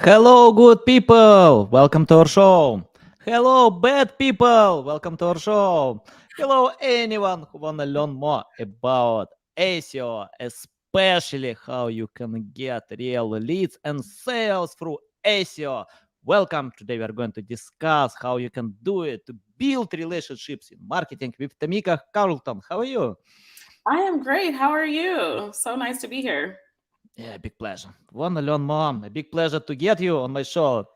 Hello, good people. Welcome to our show. Hello, bad people. Welcome to our show. Hello, anyone who wanna learn more about SEO, especially how you can get real leads and sales through SEO. Welcome. Today we are going to discuss how you can do it to build relationships in marketing with Tamika Carlton. How are you? I am great. How are you? So nice to be here. Yeah, big pleasure. Wanna learn more? A big pleasure to get you on my show.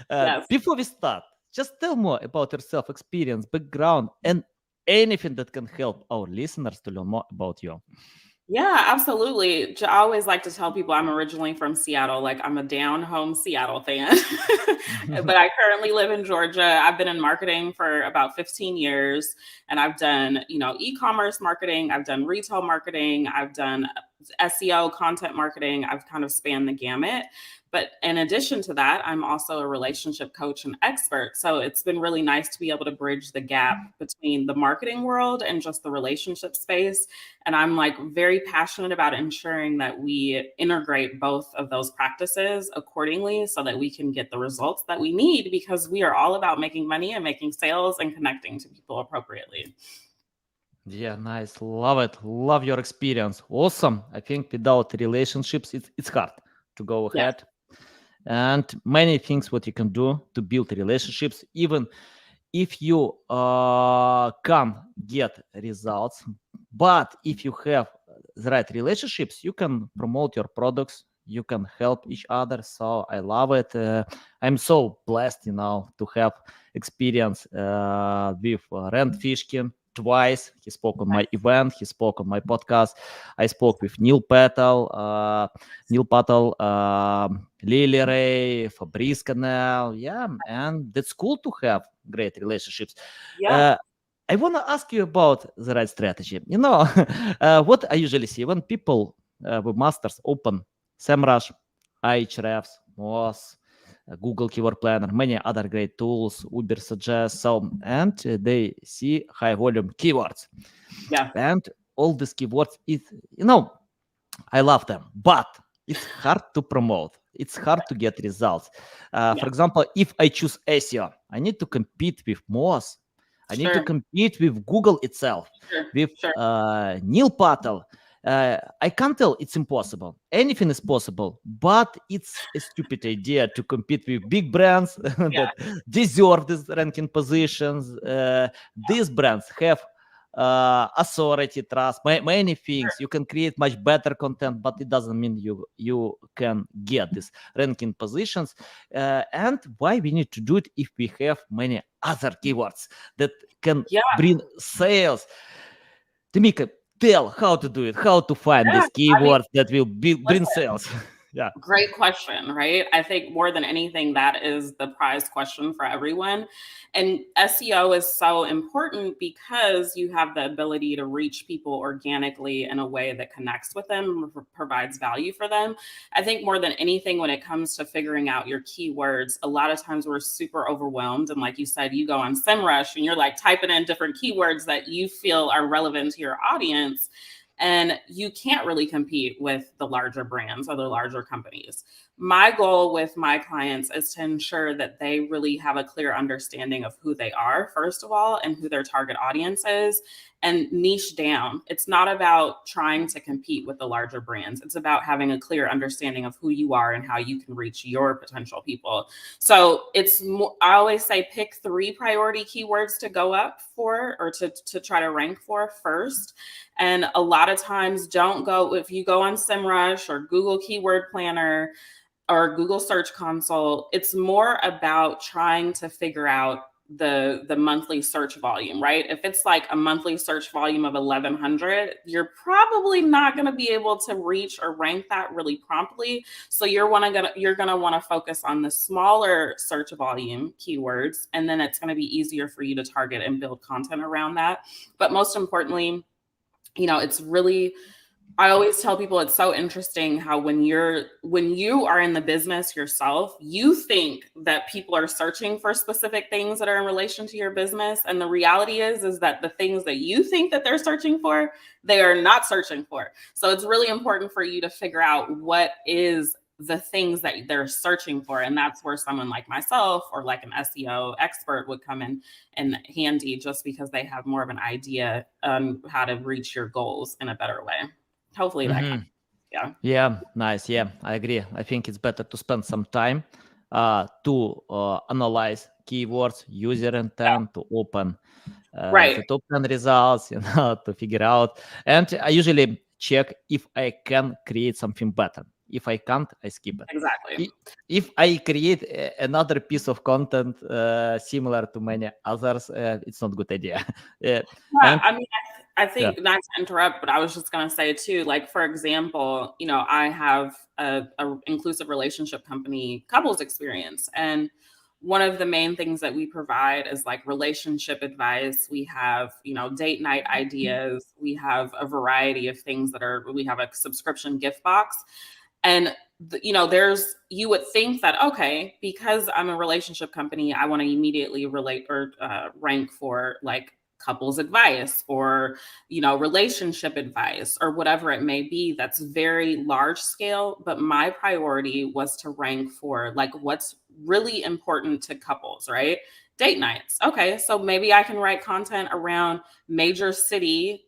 Yes. Before we start, just tell more about yourself, experience, background, and anything that can help our listeners to learn more about you. Yeah, absolutely. I always like to tell people I'm originally from Seattle. Like I'm a down home Seattle fan, but I currently live in Georgia. I've been in marketing for about 15 years and I've done, e-commerce marketing. I've done retail marketing. I've done SEO, content marketing. I've kind of spanned the gamut. But in addition to that, I'm also a relationship coach and expert. So it's been really nice to be able to bridge the gap between the marketing world and just the relationship space. And I'm like very passionate about ensuring that we integrate both of those practices accordingly so that we can get the results that we need because we are all about making money and making sales and connecting to people appropriately. Yeah, nice. Love it. Love your experience. Awesome. I think without relationships, it's hard to go Yes. ahead. And many things what you can do to build relationships, even if you can get results, but if you have the right relationships, you can promote your products, you can help each other. So I love it. I'm so blessed, to have experience with Rand Fishkin twice. He spoke on my event, he spoke on my podcast. I spoke with Neil Patel, Lily Ray, Fabrice Canal. Yeah, and that's cool to have great relationships. Yeah. Uh, I want to ask you about the right strategy. What I usually see when people, webmasters, open SEMrush, Ahrefs, Moz, Google Keyword Planner, many other great tools, Uber suggests, so, and they see high volume keywords. Yeah. And all these keywords, I love them, but it's hard to promote. It's hard to get results. For Yeah. example, if I choose SEO, I need to compete with Moz. I need to Sure. compete with Google itself, Sure. with Sure. Neil Patel. I can't tell it's impossible. Anything is possible, but it's a stupid idea to compete with big brands Yeah. that deserve these ranking positions. These brands have authority, trust, many things. You can create much better content, but it doesn't mean you can get these ranking positions. And why we need to do it if we have many other keywords that can Yeah. bring sales? Tamika, tell how to do it, how to find Yeah. these I mean, keywords that will bring listen. sales. Yeah. Great question, right? I think more than anything, that is the prize question for everyone. And SEO is so important because you have the ability to reach people organically in a way that connects with them, provides value for them. I think more than anything, when it comes to figuring out your keywords, a lot of times we're super overwhelmed. And like you said, you go on SEMrush and you're like typing in different keywords that you feel are relevant to your audience. And you can't really compete with the larger brands or the larger companies. My goal with my clients is to ensure that they really have a clear understanding of who they are, first of all, and who their target audience is, and niche down. It's not about trying to compete with the larger brands. It's about having a clear understanding of who you are and how you can reach your potential people. So I always say pick 3 priority keywords to go up for or to try to rank for first. And a lot of times, don't go if you go on SEMrush or Google Keyword Planner or Google Search Console. It's more about trying to figure out the monthly search volume, right? If it's like a monthly search volume of 1100, you're probably not going to be able to reach or rank that really promptly. So you're going to want to focus on the smaller search volume keywords, and then it's going to be easier for you to target and build content around that. But most importantly, it's really, I always tell people it's so interesting how when you are in the business yourself, you think that people are searching for specific things that are in relation to your business. And the reality is that the things that you think that they're searching for, they are not searching for. So it's really important for you to figure out what is the things that they're searching for. And that's where someone like myself or like an SEO expert would come in and handy, just because they have more of an idea on how to reach your goals in a better way. Hopefully that Mhm. yeah. Yeah, nice. Yeah, I agree. I think it's better to spend some time to analyze keywords, user intent, to open Right. the top 10 results, to figure out. And I usually check if I can create something better. If I can't, I skip it. Exactly. If I create another piece of content similar to many others, it's not a good idea. Yeah, And I mean, I yeah. think, not to interrupt, but I was just going to say too, like, for example, I have a inclusive relationship company, couples experience. And one of the main things that we provide is like relationship advice. We have, date night ideas. We have a variety of things we have a subscription gift box. And you would think that, okay, because I'm a relationship company, I want to immediately relate or rank for like couples advice or relationship advice or whatever it may be. That's very large scale, but my priority was to rank for like what's really important to couples, right? Date nights. Okay, so maybe I can write content around major city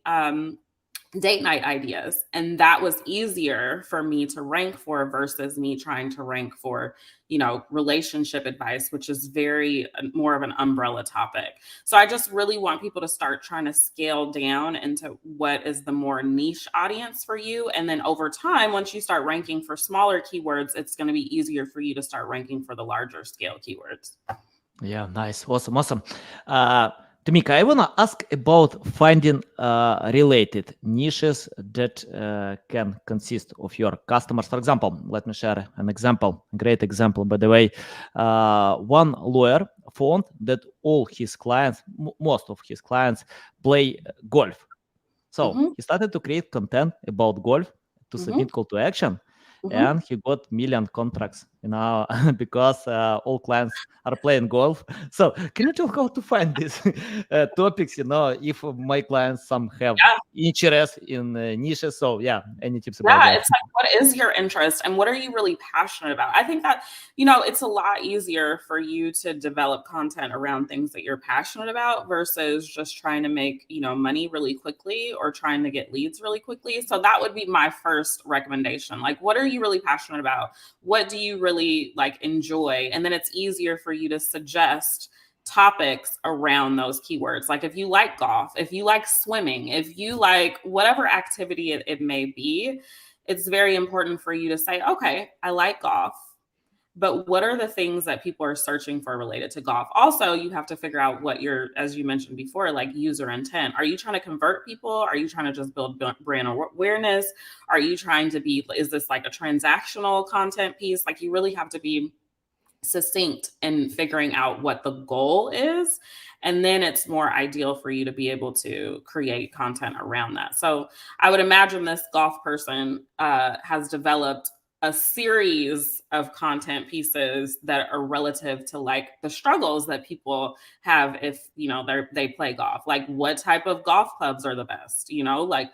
date night ideas, and that was easier for me to rank for versus me trying to rank for relationship advice, which is very more of an umbrella topic. So I just really want people to start trying to scale down into what is the more niche audience for you, and then over time, once you start ranking for smaller keywords, it's going to be easier for you to start ranking for the larger scale keywords. Yeah, nice. Awesome, awesome. Tamika, I want to ask about finding related niches that can consist of your customers. For example, let me share an example, a great example, by the way. One lawyer found that all his clients, most of his clients, play golf. So Mm-hmm. he started to create content about golf to Mm-hmm. submit call to action, Mm-hmm. and he got million contracts, because all clients are playing golf. So can you tell how to find these topics? If my clients some have Yeah. interest in niches. So yeah, any tips about Yeah, that? it's like, what is your interest and what are you really passionate about? I think that, it's a lot easier for you to develop content around things that you're passionate about versus just trying to make, money really quickly or trying to get leads really quickly. So that would be my first recommendation. Like, what are you really passionate about? What do you really like enjoy? And then it's easier for you to suggest topics around those keywords. Like if you like golf, if you like swimming, if you like whatever activity it may be, it's very important for you to say, okay, I like golf, but what are the things that people are searching for related to golf? Also, you have to figure out what as you mentioned before, like user intent. Are you trying to convert people? Are you trying to just build brand awareness? Are you trying to is this like a transactional content piece? Like you really have to be succinct in figuring out what the goal is, and then it's more ideal for you to be able to create content around that. So I would imagine this golf person has developed a series of content pieces that are relative to like the struggles that people have if they play golf. Like what type of golf clubs are the best, like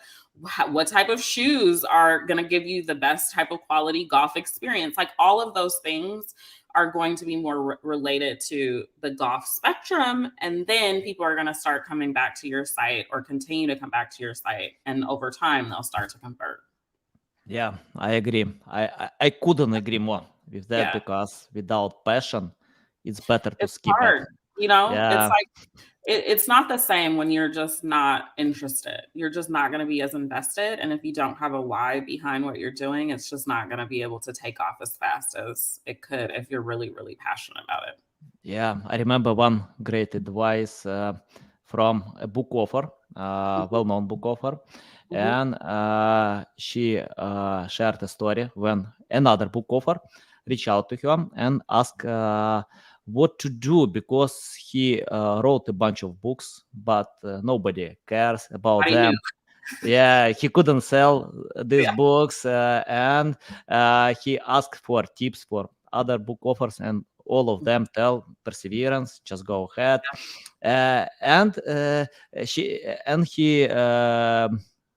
what type of shoes are going to give you the best type of quality golf experience. Like all of those things are going to be more related to the golf spectrum. And then people are going to start coming back to your site or continue to come back to your site. And over time, they'll start to convert. Yeah, I agree. I couldn't agree more with that, Yeah. because without passion, it's better to It's skip it. hard. It's Yeah. like, it's not the same when you're just not interested. You're just not going to be as invested. And if you don't have a why behind what you're doing, it's just not going to be able to take off as fast as it could if you're really, really passionate about it. Yeah, I remember one great advice from a book author, Mhm. well-known book author, Mhm. and she shared a story when another book author reached out to her and asked what to do, because he wrote a bunch of books, but nobody cares about Nobody knew. them. Yeah, he couldn't sell these Yeah. books, and he asked for tips for other book authors, and all of them tell perseverance, just go ahead. And he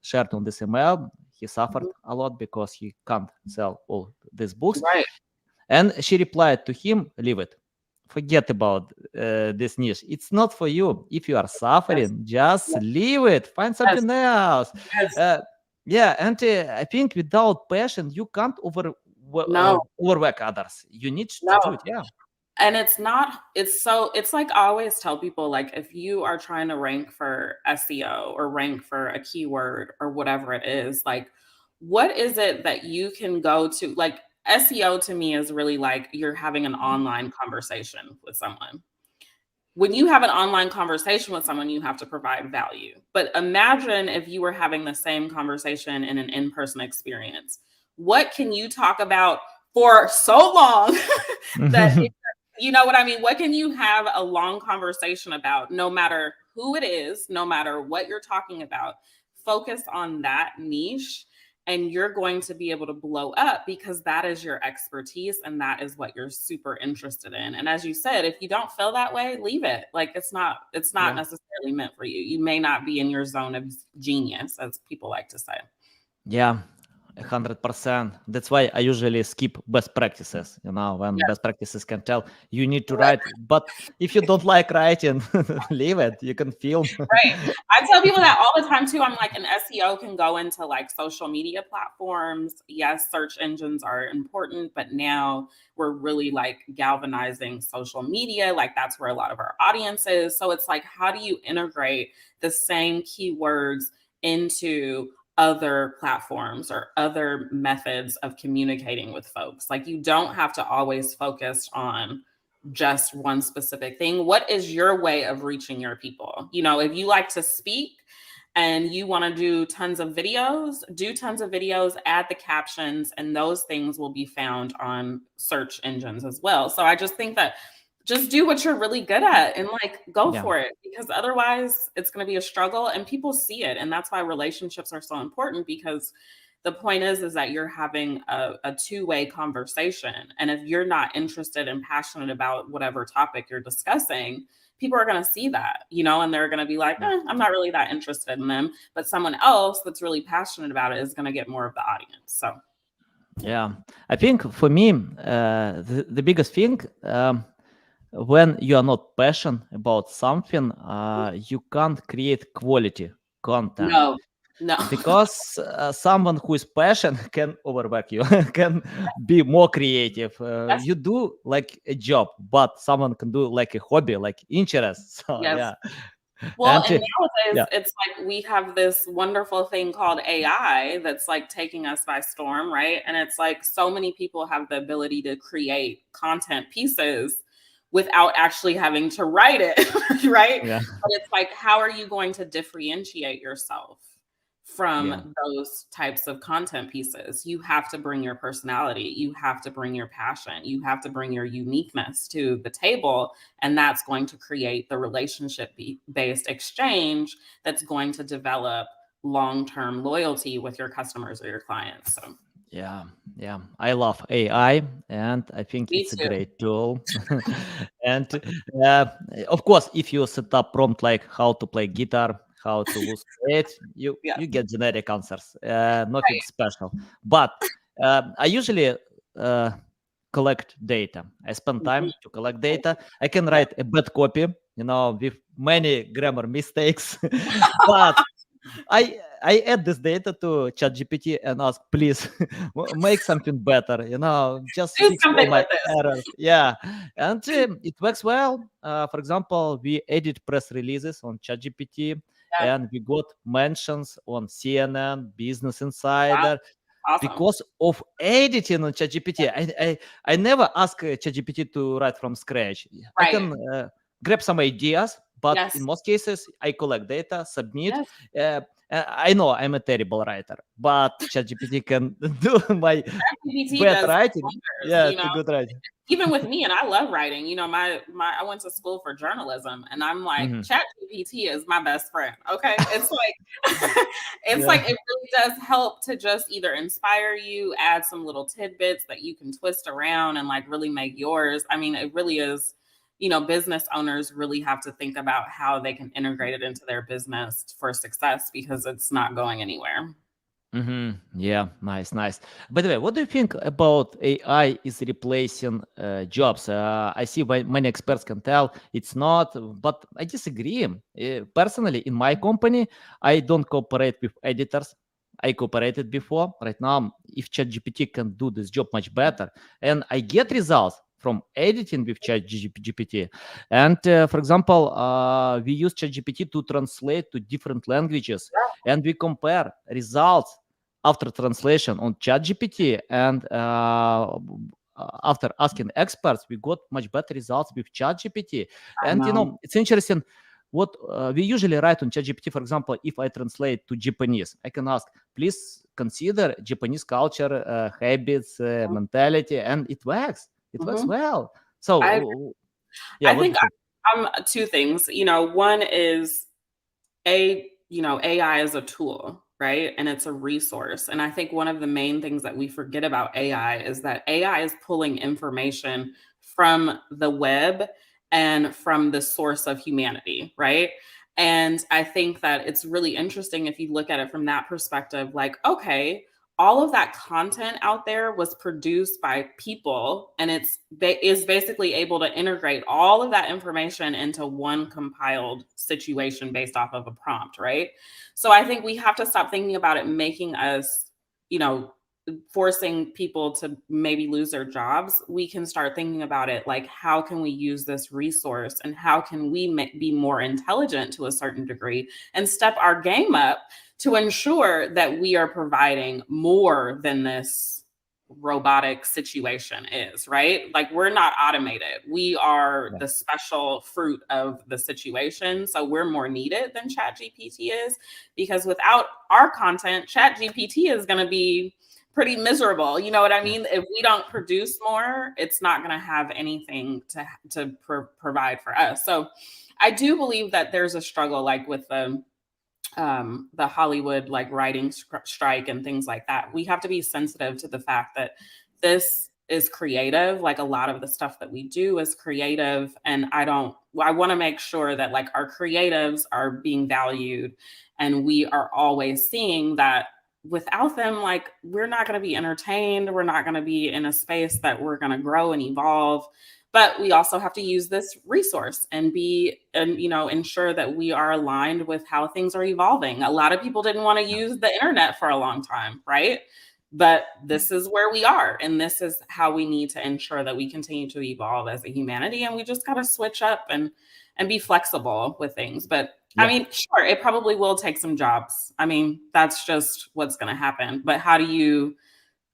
shared on this email. He suffered Mhm. a lot because he can't sell all these books. Right. And she replied to him, leave it. Forget about this niche. It's not for you. If you are Yes. suffering, just leave it. Find Yes. something else. Yes. Yeah, and I think without passion, you can't No. overwork others. You need to No. do it. Yeah. And it's like I always tell people, like, if you are trying to rank for SEO or rank for a keyword or whatever it is, like, what is it that you can go to? Like, SEO to me is really like you're having an online conversation with someone. When you have an online conversation with someone, you have to provide value. But imagine if you were having the same conversation in an in-person experience. What can you talk about for so long that you know what I mean? What can you have a long conversation about, no matter who it is, no matter what you're talking about? Focus on that niche, and you're going to be able to blow up because that is your expertise and that is what you're super interested in. And as you said, if you don't feel that way, leave it. Like, it's not Yeah. necessarily meant for you. You may not be in your zone of genius, as people like to say. Yeah, 100%. That's why I usually skip best practices. You know, when Yes. best practices can tell you need to Right. write, but if you don't like writing, leave it. You can film. Right. I tell people that all the time too. I'm like, an SEO can go into like social media platforms. Yes, search engines are important, but now we're really like galvanizing social media. Like, that's where a lot of our audience is. So it's like, how do you integrate the same keywords into other platforms or other methods of communicating with folks? Like, you don't have to always focus on just one specific thing. What is your way of reaching your people? You know, if you like to speak and you want to do tons of videos, add the captions, and those things will be found on search engines as well. So I just think that just do what you're really good at and like go Yeah. for it, because otherwise it's going to be a struggle and people see it. And that's why relationships are so important, because the point is that you're having a two-way conversation. And if you're not interested and passionate about whatever topic you're discussing, people are going to see that, you know, and they're going to be like, Yeah. I'm not really that interested in them. But someone else that's really passionate about it is going to get more of the audience. So, Yeah. I think for me, the biggest thing, when you are not passionate about something, you can't create quality content. no. Because someone who is passionate can overwork you, can be more creative. Yes. You do like a job, but someone can do like a hobby, like interest. So Yes. yeah, Well, and and nowadays yeah, it's like we have this wonderful thing called AI that's like taking us by storm, right? And it's like so many people have the ability to create content pieces without actually having to write it, right? yeah, But it's like, how are you going to differentiate yourself yeah, from those types of content pieces? You have to bring your personality, you have to bring your passion, you have to bring your uniqueness to the table. And that's going to create the relationship based exchange that's going to develop long-term loyalty with your customers or your clients. So, yeah, yeah. I love AI, and I think me it's a too. great tool. And uh, of course, if you set up prompt like how to play guitar, how to lose weight, Yeah. you get generic answers, nothing Right. special. But I usually uh, collect data. I spend Mhm. time to collect data. I can Yeah. write a bad copy, you know, with many grammar mistakes, but I add this data to ChatGPT and ask, please make something better. You know, just Do fix all something my with this. errors. Yeah, and it works well. For example, we edit press releases on ChatGPT, Yeah. and we got mentions on CNN, Business Wow. Insider Awesome. because of editing on ChatGPT. I never ask ChatGPT to write from scratch. I Right. can grab some ideas, but in Yes. most cases, I collect data, submit. Yes. Uh, I know I'm a terrible writer, but ChatGPT can do my ChatGPT bad does writing. wonders, Yeah, you know. to good writing. Even with me, and I love writing, you know, my I went to school for journalism, and I'm like, Mhm. chat gpt is my best friend. Okay, it's like it's like Yeah, it really does help to just either inspire you, add some little tidbits that you can twist around and like really make yours. I mean, it really is, you know, business owners really have to think about how they can integrate it into their business for success, because it's not going anywhere. Yeah, nice, nice. By the way, what do you think about AI is replacing jobs? I see why many experts can tell it's not, but I disagree. Personally, in my company, I don't cooperate with editors. I cooperated before. Right now, if ChatGPT can do this job much better, and I get results from editing with ChatGPT. And for example, we use ChatGPT to translate to different languages, and we compare results after translation on ChatGPT, and after asking experts, we got much better results with ChatGPT. I And know. it's interesting. What we usually write on ChatGPT, for example, if I translate to Japanese, I can ask, please consider Japanese culture, habits, mentality, and it works. It works Mhm. well. I So, yeah, I what do think you think? two things. One is AI is a tool, right? And it's a resource. And I think one of the main things that we forget about AI is that AI is pulling information from the web and from the source of humanity, right? And I think that it's really interesting if you look at it from that perspective, like, okay, all of that content out there was produced by people, and is basically able to integrate all of that information into one compiled situation based off of a prompt, right? So I think we have to stop thinking about it making us, you know forcing people to maybe lose their jobs. We can start thinking about it like, how can we use this resource, and how can we be more intelligent to a certain degree and step our game up to ensure that we are providing more than this robotic situation is, right? Like, we're not automated. We are Yeah. the special fruit of the situation. So we're more needed than ChatGPT is, because without our content, ChatGPT is going to be pretty miserable. You know what I Yeah. mean? If we don't produce more, it's not going to have anything to provide for us. So I do believe that there's a struggle, like with the Hollywood like writing strike and things like that. We have to be sensitive to the fact that this is creative. Like, a lot of the stuff that we do is creative, and I want to make sure that like our creatives are being valued, and we are always seeing that without them, like, we're not going to be entertained. We're not going to be in a space that we're going to grow and evolve. But we also have to use this resource and ensure that we are aligned with how things are evolving. A lot of people didn't want to use the internet for a long time, right? But this is where we are, and this is how we need to ensure that we continue to evolve as a humanity, and we just got to switch up and be flexible with things. But I Yeah. mean, sure, it probably will take some jobs. I mean, that's just what's going to happen. But how do you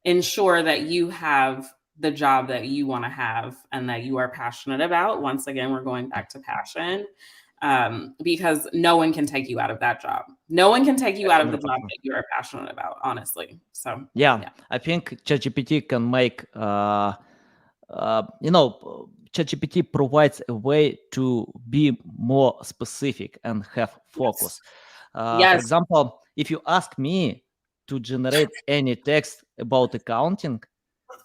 ensure that you have the job that you want to have and that you are passionate about? Once again, we're going back to passion, because no one can take you out of that job. No one can take you out of the job 100%. that you are passionate about, honestly. So, Yeah, yeah. I think ChatGPT can make, ChatGPT provides a way to be more specific and have Yes. focus. For Yes. example, if you ask me to generate any text about accounting,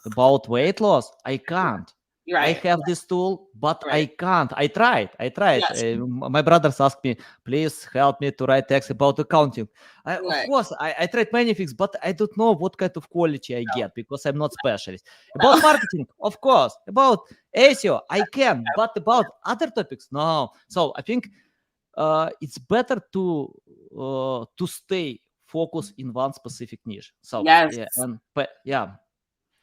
about weight loss, I can't. You're I right. have this tool, but I Right. can't. I tried. I tried. Yes. My brothers asked me, please help me to write text about accounting. Of Right. course, I tried many things, but I don't know what kind of quality I get because I'm not specialist. About No. marketing, of course. About SEO, I can, but about other topics, no. So I think it's better to stay focused in one specific niche. So Yes. yeah, but yeah,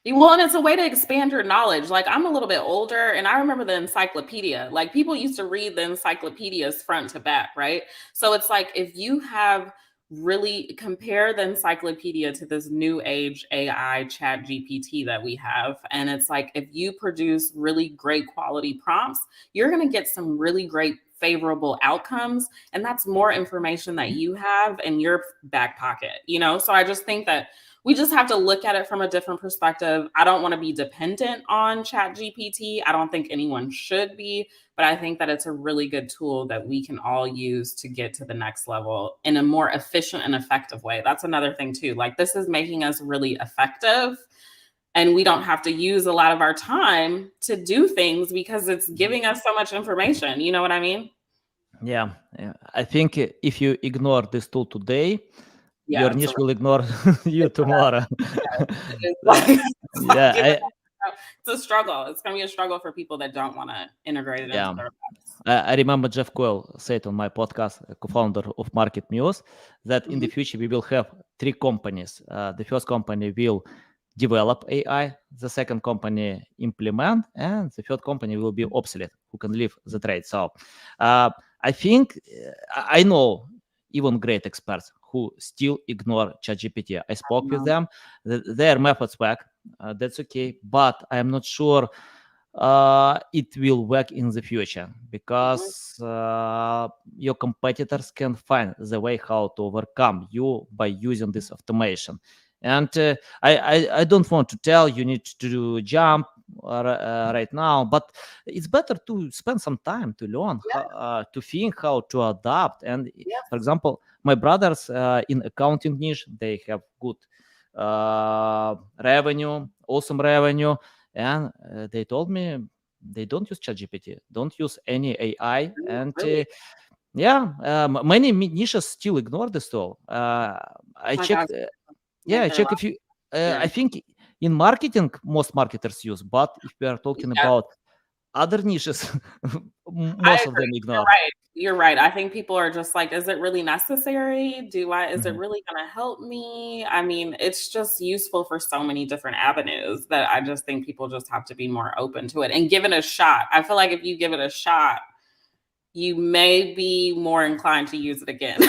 Well, and it's a way to expand your knowledge. Like, I'm a little bit older, and I remember the encyclopedia. Like, people used to read the encyclopedias front to back, right? So it's like, if you have really compare the encyclopedia to this new age AI chat GPT that we have. And it's like, if you produce really great quality prompts, you're going to get some really great favorable outcomes. And that's more information that you have in your back pocket. So I just think that we just have to look at it from a different perspective. I don't want to be dependent on Chat GPT. I don't think anyone should be, but I think that it's a really good tool that we can all use to get to the next level in a more efficient and effective way. That's another thing too. Like, this is making us really effective, and we don't have to use a lot of our time to do things because it's giving us so much information. You know what I mean? yeah. I think if you ignore this tool today, Yeah, your it's a niche will ignore you it's tomorrow. it's Uh, like it's like yeah, it's a struggle. It's gonna be a struggle for people that don't want to integrate it into yeah. their lives. I remember Jeff Coyle said on my podcast, co-founder of Market News, that in the Mhm. future we will have three companies. The first company will develop AI, the second company implement, and the third company will be obsolete, who can leave the trade. So I think I know even great experts who still ignore ChatGPT. I spoke with Um, them. Their methods work. That's okay, but I am not sure it will work in the future mhm. because your competitors can find the way how to overcome you by using this automation. And I don't want to tell you need to do jump right now, but it's better to spend some time to learn how, to think how to adapt. And Yes, for example, my brothers in accounting niche, they have good revenue, awesome revenue, and they told me they don't use ChatGPT, don't use any AI, and really. yeah, many niches still ignore this tool. I My God, checked, yeah, make I their check life if you. I easier. think in marketing most marketers use, but if we are talking Yes, about other niches, I most of them agree. You're ignore. right. You're right. I think people are just like, is it really necessary? Is it Mhm. really going to help me? I mean, it's just useful for so many different avenues that I just think people just have to be more open to it and give it a shot. I feel like if you give it a shot, you may be more inclined to use it again.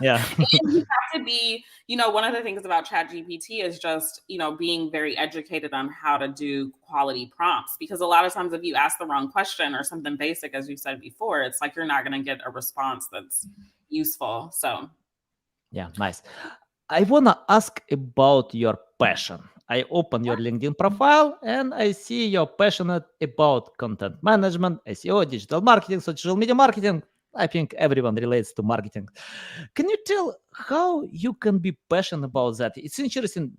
Yeah. And you have to be, one of the things about ChatGPT is just, being very educated on how to do quality prompts. Because a lot of times, if you ask the wrong question or something basic, as you said before, it's like you're not going to get a response that's useful. So, Yeah, nice. I wanna ask about your passion. I open your LinkedIn profile and I see you're passionate about content management, SEO, digital marketing, social media marketing. I think everyone relates to marketing. Can you tell how you can be passionate about that? It's interesting.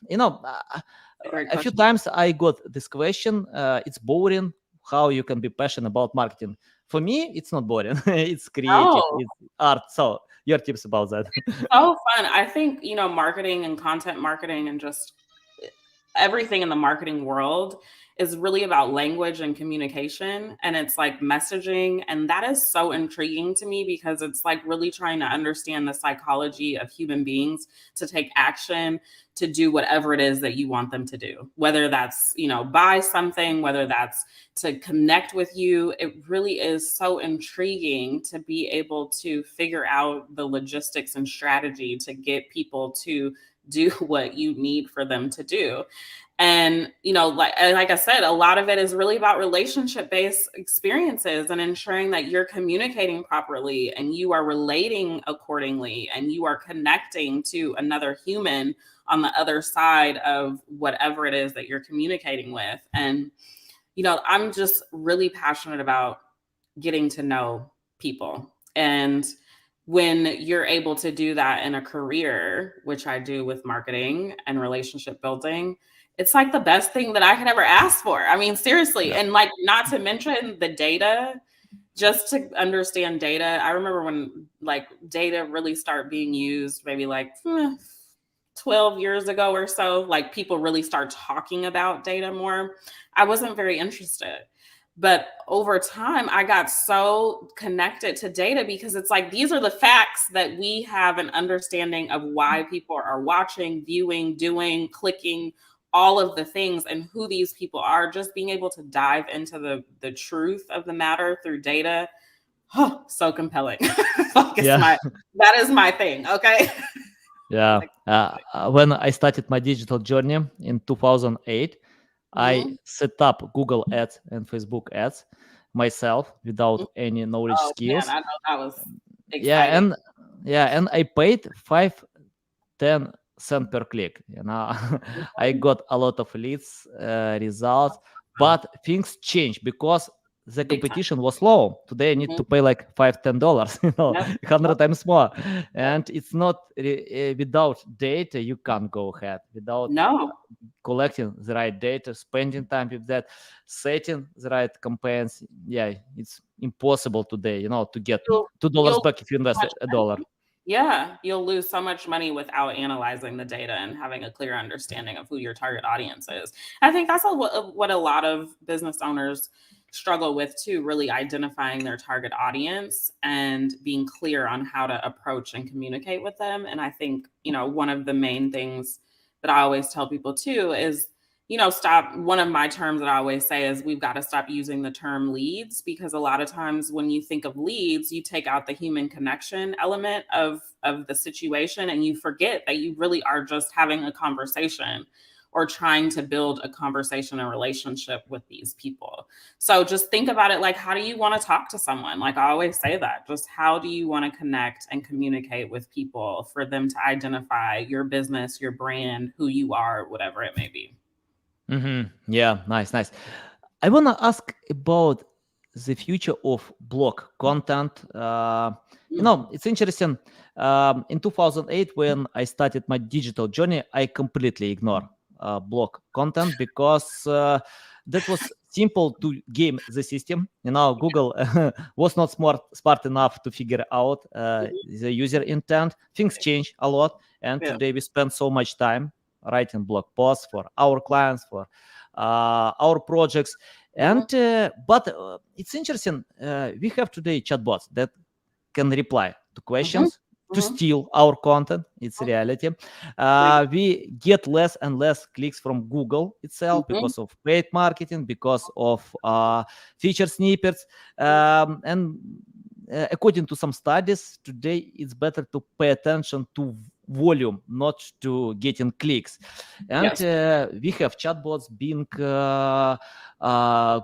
You know, a great a few question. times I got this question. It's boring. How you can be passionate about marketing? For me, it's not boring. It's creative. Oh, It's art. So your tips about that? so fun. I think, marketing and content marketing and just everything in the marketing world is really about language and communication, and it's like messaging, and that is so intriguing to me because it's like really trying to understand the psychology of human beings to take action to do whatever it is that you want them to do, whether that's buy something, whether that's to connect with you. It really is so intriguing to be able to figure out the logistics and strategy to get people to do what you need for them to do. And like I said, a lot of it is really about relationship based experiences and ensuring that you're communicating properly and you are relating accordingly and you are connecting to another human on the other side of whatever it is that you're communicating with. And I'm just really passionate about getting to know people. And when you're able to do that in a career, which I do with marketing and relationship building, it's like the best thing that I could ever ask for. I mean, seriously. Yeah. And like, not to mention the data, just to understand data. I remember when like data really started being used, maybe like 12 years ago or so, like people really start talking about data more. I wasn't very interested. But over time, I got so connected to data because it's like these are the facts that we have an understanding of why people are watching, viewing, doing, clicking, all of the things and who these people are. Just being able to dive into the truth of the matter through data. Oh, so compelling. Like Yeah. that is my thing. Okay. Yeah. Like, When I started my digital journey in 2008, I mhm. set up Google Ads and Facebook Ads myself without any knowledge Oh man, skills. I know that was Yeah, exciting. and I paid 5-10 cents per click. You know, I got a lot of leads, results, Wow. but things changed because the Big time. competition was low. Today I need Mhm. to pay like $5-10, Yep. 100 times more. Yep. And it's not without data you can't go ahead. Without No, collecting the right data, spending time with that, setting the right campaigns. Yeah, it's impossible today, to get you'll $2 you'll back if you invest much a dollar. Yeah, you'll lose so much money without analyzing the data and having a clear understanding of who your target audience is. I think that's what a lot of business owners struggle with too, really identifying their target audience and being clear on how to approach and communicate with them. And I think, one of the main things that I always tell people too is, stop. One of my terms that I always say is we've got to stop using the term leads, because a lot of times when you think of leads, you take out the human connection element of the situation, and you forget that you really are just having a conversation or trying to build a conversation and relationship with these people. So just think about it like, how do you want to talk to someone? Like I always say that, just how do you want to connect and communicate with people for them to identify your business, your brand, who you are, whatever it may be. Yeah, nice. I want to ask about the future of blog content. It's interesting. In 2008, when I started my digital journey, I completely ignore blog content because that was simple to game the system. Google was not smart enough to figure out the user intent. Things change a lot, and Yeah. today we spend so much time writing blog posts for our clients, for our projects. And but it's interesting. We have today chatbots that can reply to questions, to steal our content. It's reality. We get less and less clicks from Google itself because of paid marketing, because of feature snippets, and according to some studies, today it's better to pay attention to volume, not to getting clicks. And we have chatbots being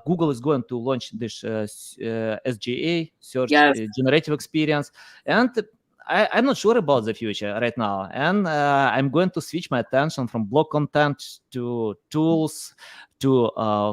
Google is going to launch this SGA, search generative experience, and I'm not sure about the future right now, and I'm going to switch my attention from blog content to tools, to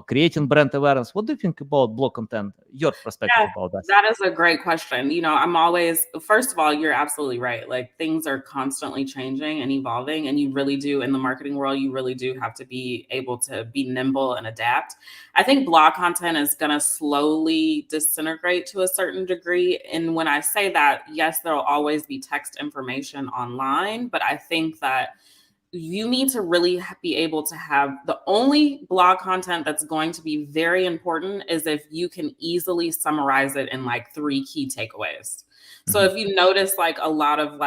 creating brand awareness. What do you think about blog content? Your perspective about that? That is a great question. I'm always, first of all, you're absolutely right. Like things are constantly changing and evolving, and you really do, in the marketing world, you really do have to be able to be nimble and adapt. I think blog content is going to slowly disintegrate to a certain degree. And when I say that, yes, there'll always be text information online, but I think that you need to really be able to have the only blog content that's going to be very important is if you can easily summarize it in like 3 key takeaways. So if you notice like a lot of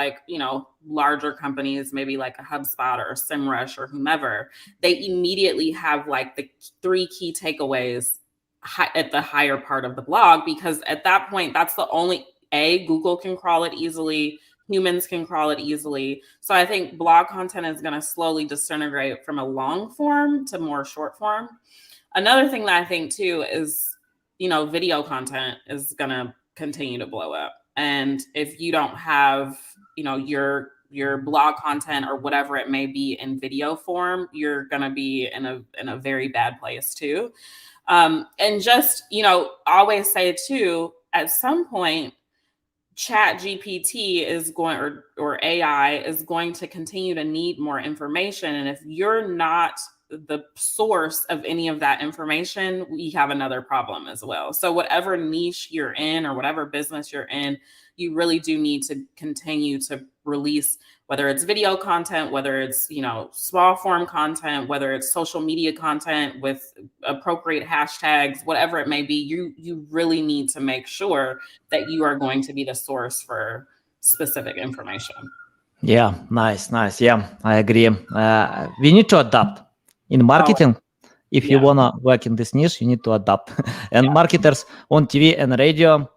larger companies, maybe like a HubSpot or a SEMrush or whomever, they immediately have like the 3 key takeaways at the higher part of the blog, because at that point, that's the only Google can crawl it easily. Humans can crawl it easily. So I think blog content is going to slowly disintegrate from a long form to more short form. Another thing that I think too is, video content is going to continue to blow up. And if you don't have, your blog content or whatever it may be in video form, you're going to be in a very bad place too. And just, always say too, at some point, Chat GPT is going, or AI is going to continue to need more information. And if you're not the source of any of that information, we have another problem as well. So whatever niche you're in or whatever business you're in, you really do need to continue to release, whether it's video content, whether it's, small form content, whether it's social media content with appropriate hashtags, whatever it may be, you really need to make sure that you are going to be the source for specific information. Yeah, nice. Yeah, I agree. We need to adapt in marketing. If you want to work in this niche, you need to adapt. And marketers on TV and radio,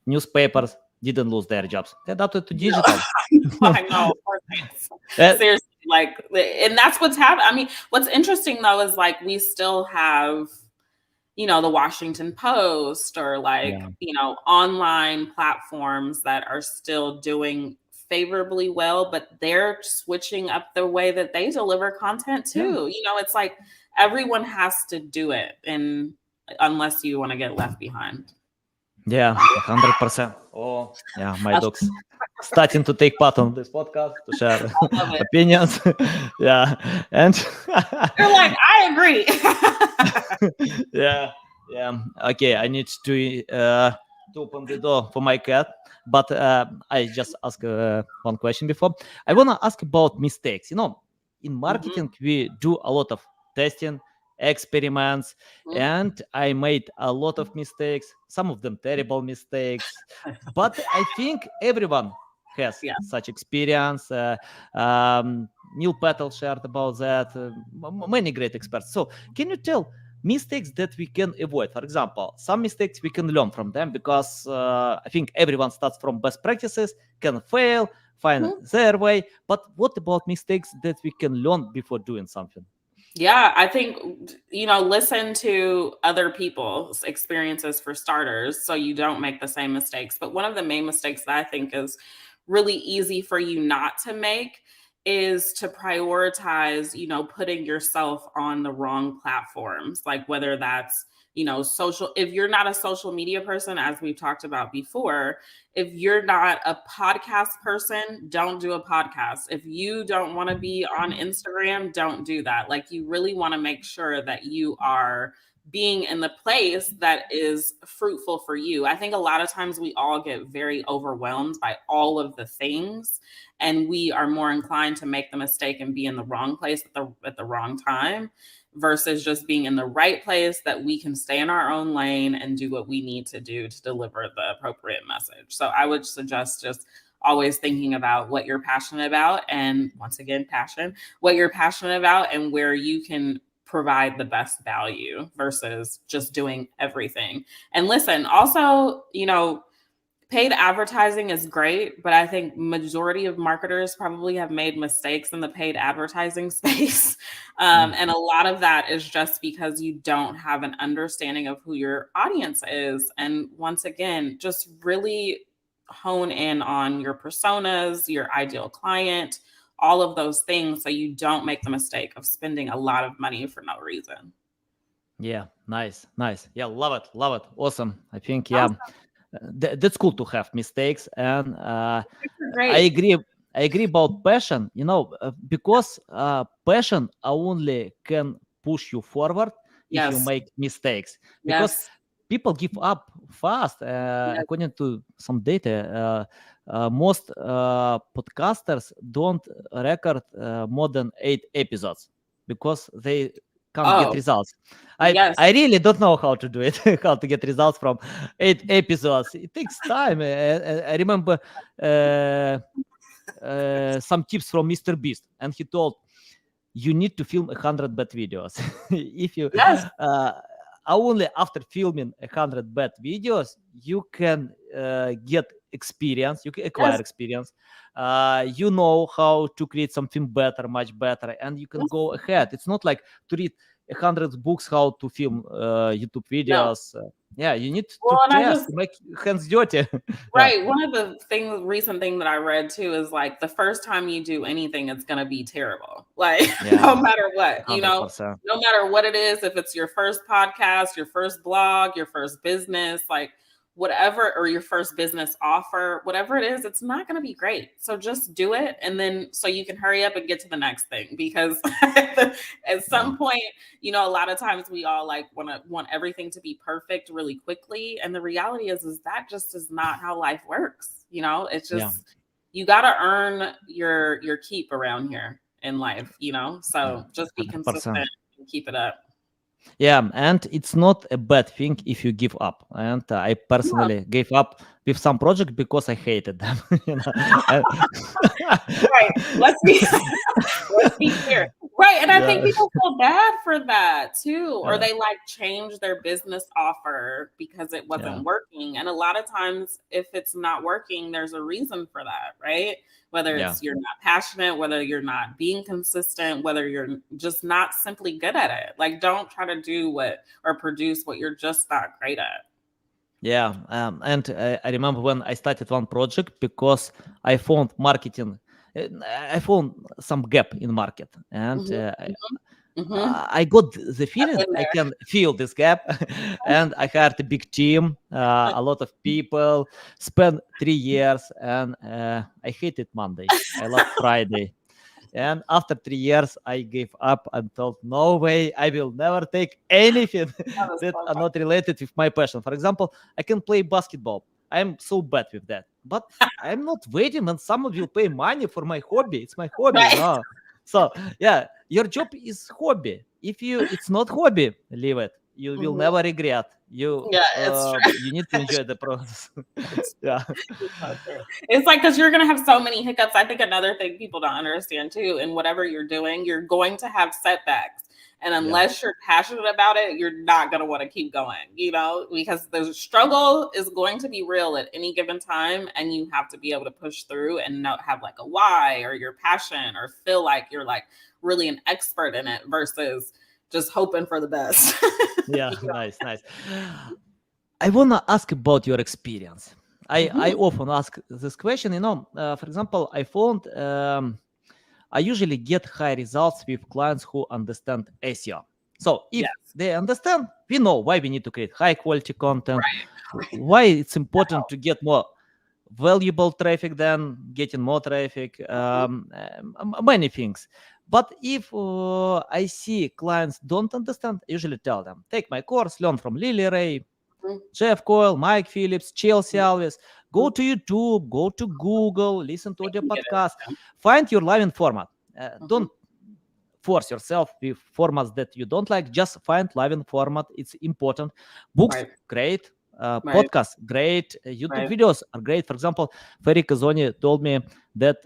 newspapers didn't lose their jobs. They adapted to digital. I know. Seriously, and that's what's happening. I mean, what's interesting though is like we still have, the Washington Post or online platforms that are still doing favorably well, but they're switching up the way that they deliver content too. It's like everyone has to do it, and unless you want to get left behind. Yeah, 100%. Oh, yeah, my dog's starting to take part on this podcast to share opinions. Yeah, and you're like, I agree. yeah. Okay, I need to to open the door for my cat, but I just asked one question before. I want to ask about mistakes. In Mhm. marketing, we do a lot of testing, experiments, Mhm. and I made a lot of mistakes, some of them terrible mistakes, but I think everyone has Yeah. such experience. Neil Patel shared about that, many great experts. So, can you tell mistakes that we can avoid? For example, some mistakes we can learn from them because I think everyone starts from best practices, can fail, find Mhm. their way. But what about mistakes that we can learn before doing something? Yeah, I think, listen to other people's experiences for starters so you don't make the same mistakes. But one of the main mistakes that I think is really easy for you not to make is to prioritize, putting yourself on the wrong platforms, like whether that's, social, if you're not a social media person, as we've talked about before, if you're not a podcast person, don't do a podcast. If you don't want to be on Instagram, don't do that. Like, you really want to make sure that you are being in the place that is fruitful for you. I think a lot of times we all get very overwhelmed by all of the things, and we are more inclined to make the mistake and be in the wrong place at the wrong time versus just being in the right place that we can stay in our own lane and do what we need to do to deliver the appropriate message. So I would suggest just always thinking about what you're passionate about, and once again, passion, what you're passionate about and where you can provide the best value versus just doing everything. And listen, also, paid advertising is great, but I think majority of marketers probably have made mistakes in the paid advertising space. Yeah. And a lot of that is just because you don't have an understanding of who your audience is. And once again, just really hone in on your personas, your ideal client, all of those things so you don't make the mistake of spending a lot of money for no reason. Yeah, nice, nice. Yeah, love it, love it. Awesome. I think, yeah, Awesome. that's cool to have mistakes, and I Great. agree. I agree about passion. Because passion only can push you forward if you Yes. make mistakes. Because Yes. people give up fast. Yes. According to some data, most podcasters don't record more than 8 episodes because they can't get Oh, results. I yes. I really don't know how to do it, how to get results from 8 episodes. It takes time. I remember some tips from Mr. Beast, and he told you need to film 100 bad videos. If you Yes. uh, only after filming 100 bad videos, you can get experience, you can acquire Yes. experience. You know how to create something better, much better, and you can Yes. go ahead. It's not like to read 100 books how to film YouTube No. videos. Yeah, you need to Well, and I test, just to make hands dirty. Yeah, right. One of the things, recent thing that I read too is like the first time you do anything, it's gonna be terrible. Like yeah, no matter what, 100%. no matter what it is, if it's your first podcast, your first blog, your first business, like whatever, or your first business offer, whatever it is, it's not gonna be great. So just do it, and then so you can hurry up and get to the next thing because at Yeah, some point, a lot of times we all like want everything to be perfect really quickly, and the reality is that just is not how life works. It's yeah, just you got to earn your keep around here in life. yeah, So just be 100%. consistent and keep it up. Yeah, and it's not a bad thing if you give up. And I Yeah. personally gave up with some project because I hated them. you know. And- Right. Let's be clear. Right. And I think yeah, people feel bad for that too. Or yeah, they like change their business offer because it yeah, wasn't working. And a lot of times, if it's not working, there's a reason for that, right? Whether yeah, it's you're not passionate, whether you're not being consistent, whether you're just not simply good at it. Like, don't try to do what or produce what you're just not great at. yeah. And I remember when I started one project because I found marketing. uh, I found some gap in market, and Hmm. Hmm. I got the I've feeling been I there. can fill this gap, and I hired a big team, a lot of people. Spent 3 years, and I hated Monday. I loved Friday. And after 3 years, I gave up and thought, no way, I will never take anything That was that so are fun. not related with my passion. For example, I can play basketball, I'm so bad with that. But I'm not waiting when someone will pay money for my hobby. It's my hobby, Right. So yeah, your job is hobby. If it's not hobby, leave it. You will Mhm. never regret. Yeah, it's true. You need to enjoy the process. It's true. Yeah, It's so true. It's like because you're gonna have so many hiccups. I think another thing people don't understand too, in whatever you're doing, you're going to have setbacks. And yeah, unless you're passionate about it, you're not gonna want to keep going, because the struggle is going to be real at any given time, and you have to be able to push through and not have like a why or your passion or feel like you're like really an expert in it versus just hoping for the best. yeah. Nice, nice. I wanna ask about your experience. I Mhm. often ask this question. For example, I found I usually get high results with clients who understand SEO. So if Yes. they understand, we know why we need to create high quality content, Right. why it's important to get more valuable traffic than getting more traffic, Mhm. many things. But if I see clients don't understand, I usually tell them, take my course, learn from Lily Ray, Mhm. Jeff Coyle, Mike Phillips, Chelsea Alves. Go Mhm. to YouTube, go to Google, listen to They audio can get podcast, it. find your living format. Mhm. Don't force yourself with formats that you don't like. Just find living format. It's important. Books, Right. great. Right. Podcasts, great. YouTube Right. videos are great. For example, Ferry Kazoni told me that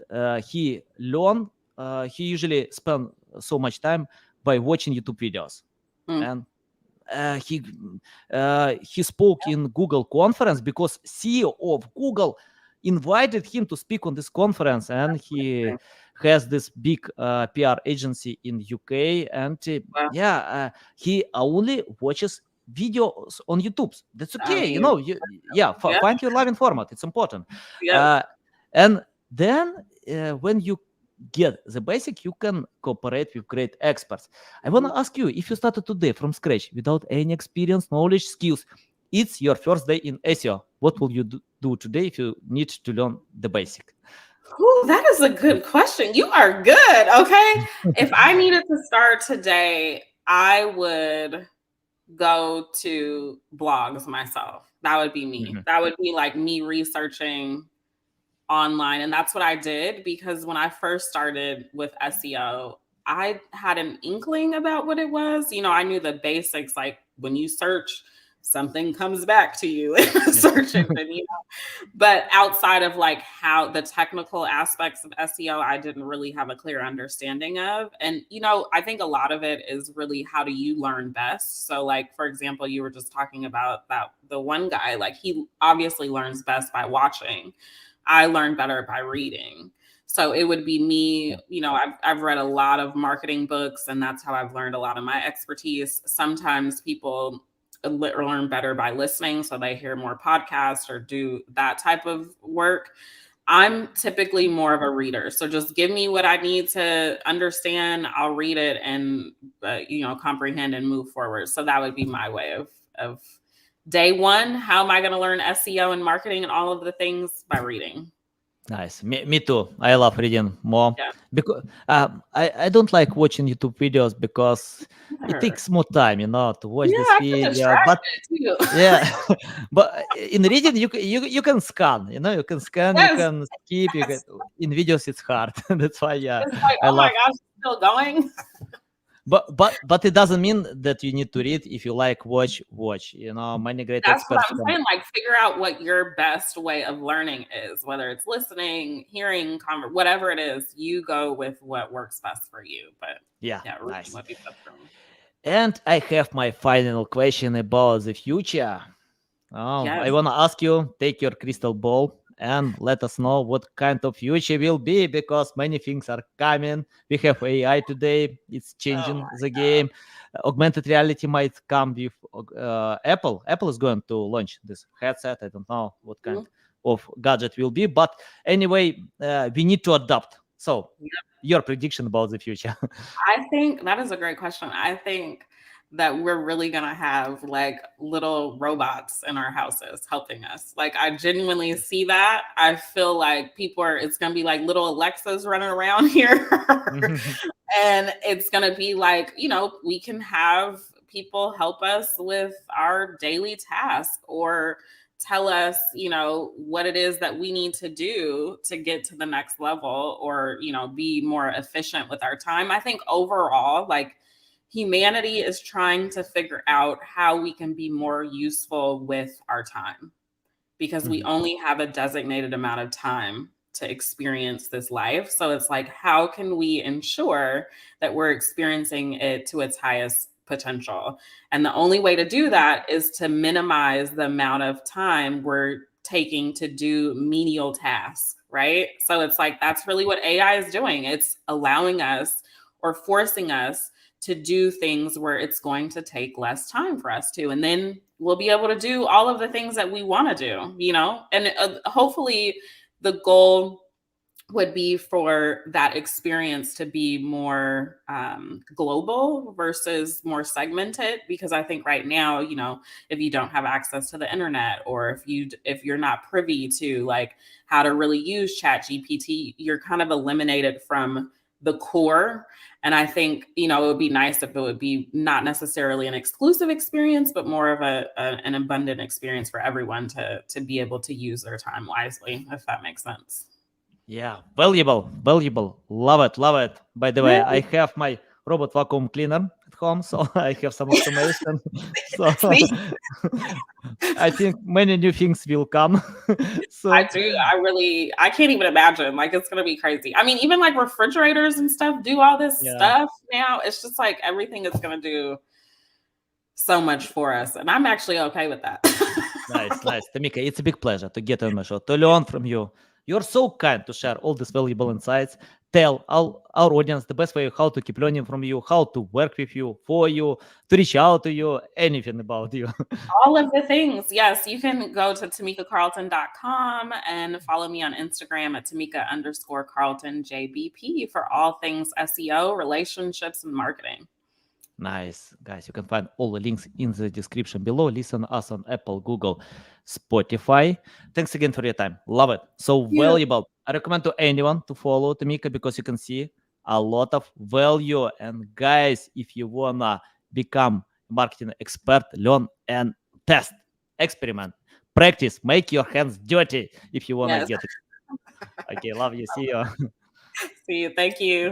he usually spend so much time by watching YouTube videos. Mm. And uh, he he spoke in Google conference because CEO of Google invited him to speak on this conference, and he Right. has this big PR agency in UK, and Well, he only watches videos on YouTube. That's I okay, mean, yeah, find your living format. It's important, yes. uh, and then when you get the basic, you can cooperate with great experts. I want Mhm. to ask you, if you started today from scratch without any experience, knowledge, skills, it's your first day in SEO. What will you do today if you need to learn the basic? Ooh, that is a good question. You are good. Okay. If I needed to start today, I would go to blogs myself. That would be me. Mhm. That would be like me researching online. And that's what I did because when I first started with SEO, I had an inkling about what it was. I knew the basics, like when you search, something comes back to you in the Yeah. search engine. But outside of like how the technical aspects of SEO, I didn't really have a clear understanding of. And, I think a lot of it is really how do you learn best? So, like, for example, you were just talking about that the one guy, like, he obviously learns best by watching. I learn better by reading. So it would be me, Yeah. I've read a lot of marketing books, and that's how I've learned a lot of my expertise. Sometimes people learn better by listening, so they hear more podcasts or do that type of work. I'm typically more of a reader, so just give me what I need to understand. I'll read it and comprehend and move forward. So that would be my way of day one. How am I going to learn SEO and marketing and all of the things? By reading. Nice. Me too. I love reading more Yeah. because I don't like watching YouTube videos because it Sure. takes more time, to watch Yeah, this I get video. But distracted too. yeah, but in reading you can scan. You can scan, you Yes, can skip. You can yes. in videos it's hard. That's why It's like, I oh my love. gosh, it's still going. But it doesn't mean that you need to read. If you like watch. Many great That's what experts I'm come. saying. Like, figure out what your best way of learning is, whether it's listening, hearing, whatever it is. You go with what works best for you. But Yeah, yeah, reading nice. would be best for me. And I have my final question about the future. I Yes. want to ask you, take your crystal ball and let us know what kind of future will be because many things are coming. We have AI today, it's Oh changing my the God. game. Augmented reality might come with Apple. Apple is going to launch this headset. I don't know what kind Mhm. of gadget will be, but anyway, we need to adapt. So, Yeah. your prediction about the future? I think that is a great question. I think that we're really gonna have like little robots in our houses helping us. Like I genuinely see that. I feel like it's gonna be like little Alexas running around here. And it's gonna be like, we can have people help us with our daily task or tell us, what it is that we need to do to get to the next level, or, be more efficient with our time. I think overall, like, humanity is trying to figure out how we can be more useful with our time, because we only have a designated amount of time to experience this life. So it's like, how can we ensure that we're experiencing it to its highest potential? And the only way to do that is to minimize the amount of time we're taking to do menial tasks, right? So it's like, that's really what AI is doing. It's allowing us, or forcing us, to do things where it's going to take less time for us to. And then we'll be able to do all of the things that we want to do, and hopefully the goal would be for that experience to be more global versus more segmented, because I think right now, if you don't have access to the internet, or if you're not privy to like how to really use Chat GPT, you're kind of eliminated from the core. And I think, it would be nice if it would be not necessarily an exclusive experience, but more of an abundant experience for everyone to be able to use their time wisely, if that makes sense. Yeah, valuable. Love it. By the way, I have my robot vacuum cleaner at home, so I have some automation. So I think many new things will come. I do. I can't even imagine. Like, it's going to be crazy. I mean, even like refrigerators and stuff do all this stuff now. It's just like everything is going to do so much for us. And I'm actually okay with that. Nice. Tamika, it's a big pleasure to get on my show, to learn from you. You're so kind to share all these valuable insights. Tell our audience the best way how to keep learning from you, how to work with you, for you, to reach out to you, anything about you. All of the things. Yes, you can go to TamikaCarlton.com and follow me on Instagram at Tamika_Carlton JBP for all things SEO, relationships, and marketing. Nice. Guys, you can find all the links in the description below. Listen us on Apple, Google, Spotify. Thanks again for your time. Love it. So valuable. I recommend to anyone to follow Tamika, because you can see a lot of value. And guys, if you wanna become a marketing expert, learn and test, experiment, practice, make your hands dirty if you wanna get it. Okay, love you. See you. See you. Thank you.